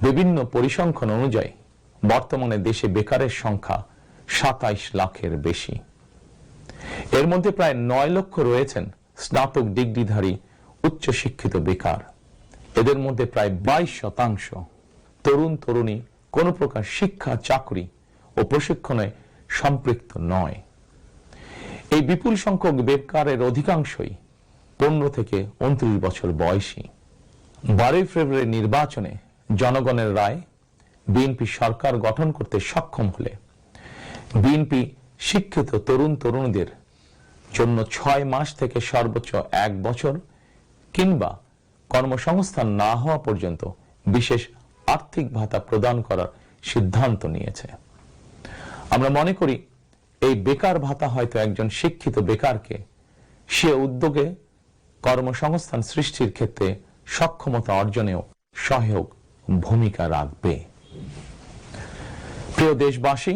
বিভিন্ন পরিসংখ্যান অনুযায়ী বর্তমানে দেশে বেকারের সংখ্যা 27 লাখের বেশি। এর মধ্যে প্রায় 9 লক্ষ রয়েছেন স্নাতক ডিগ্রিধারী উচ্চশিক্ষিত বেকার। এদের মধ্যে প্রায় 22% তরুণ তরুণী কোনো প্রকার শিক্ষা, চাকরি ও প্রশিক্ষণে সম্পৃক্ত নয়। এই বিপুল সংখ্যক বেকারের অধিকাংশই 15 থেকে 29 বছর বয়সী। 12 ফেব্রুয়ারি নির্বাচনে জনগণের রায় বিএনপি সরকার গঠন করতে সক্ষম হলে বিএনপি শিক্ষিত তরুণ তরুণীদের জন্য 6 মাস থেকে সর্বোচ্চ 1 বছর কিংবা কর্মসংস্থান না হওয়া পর্যন্ত বিশেষ আর্থিক ভাতা প্রদান করার সিদ্ধান্ত নিয়েছে। আমরা মনে করি এই বেকার ভাতা হয়তো একজন শিক্ষিত বেকারকে সে উদ্যোগে কর্মসংস্থান সৃষ্টির ক্ষেত্রে সক্ষমতা অর্জনেও সহায়ক ভূমিকা রাখবে। প্রিয় দেশবাসী,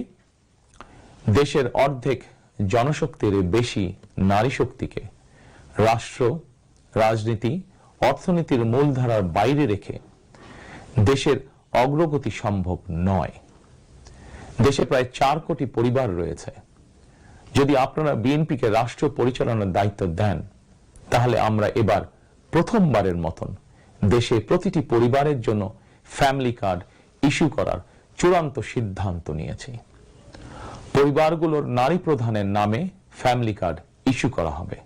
দেশের অর্ধেক জনশক্তির বেশি নারী শক্তিকে রাষ্ট্র, রাজনীতি, অর্থনীতির মূলধারার বাইরে রেখে দেশের অগ্রগতি সম্ভব নয়। দেশে প্রায় 4 কোটি পরিবার রয়েছে। যদি আপনারা বিএনপিকে রাষ্ট্র পরিচালনার দায়িত্ব দেন, তাহলে আমরা এবার প্রথমবারের মতন দেশে প্রতিটি পরিবারের জন্য ফ্যামিলি কার্ড ইস্যু করার চূড়ান্ত সিদ্ধান্ত নিয়েছি। পরিবারগুলোর নারী প্রধানের নামে ফ্যামিলি কার্ড ইস্যু করা হবে।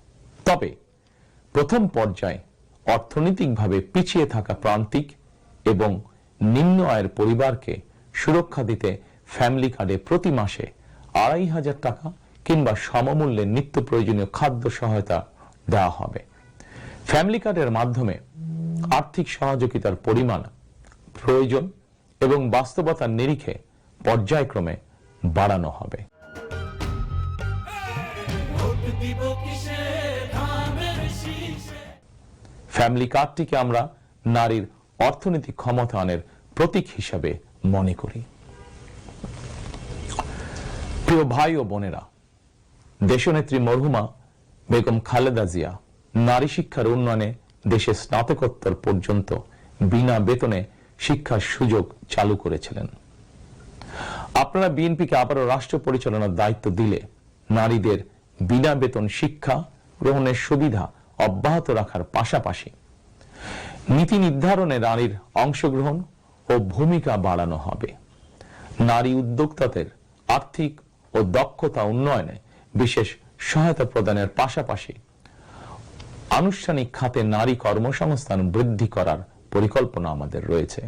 তবে প্রথম পর্যায়ে অর্থনৈতিকভাবে পিছিয়ে থাকা প্রান্তিক এবং নিম্ন আয়ের পরিবারকে সুরক্ষা দিতে ফ্যামিলি কার্ডে প্রতি মাসে 2500 টাকা কিংবা সমমূল্যে নিত্য প্রয়োজনীয় খাদ্য সহায়তা দেওয়া হবে। ফ্যামিলি কার্ডের মাধ্যমে আর্থিক সহযোগিতার পরিমাণ, প্রয়োজন এবং বাস্তবতার নিরিখে পর্যায়ক্রমে বাড়ানো হবে। ফ্যামিলি কার্ডটিকে আমরা নারীর অর্থনৈতিক ক্ষমতায়নের প্রতীক হিসাবে মনে করি। প্রিয় ভাই ও বোনেরা, দেশনেত্রী মরহুমা বেগম খালেদা জিয়া নারী শিক্ষার উন্নয়নে দেশে স্নাতকোত্তর পর্যন্ত বিনা বেতনে শিক্ষার সুযোগ চালু করেছিলেন। আপনারা বিএনপিকে আবারও রাষ্ট্র পরিচালনার দায়িত্ব দিলে নারীদের বিনা বেতন শিক্ষা গ্রহণের সুবিধা অব্যাহত রাখার পাশাপাশি নীতি নির্ধারণে নারীর অংশগ্রহণ ও ভূমিকা বাড়ানো হবে। নারী উদ্যোক্তাদের আর্থিক ও দক্ষতা উন্নয়নে বিশেষ সহায়তা প্রদানের পাশাপাশি আনুষ্ঠানিক খাতে নারী কর্মসংস্থান বৃদ্ধি করার পরিকল্পনা আমাদের রয়েছে।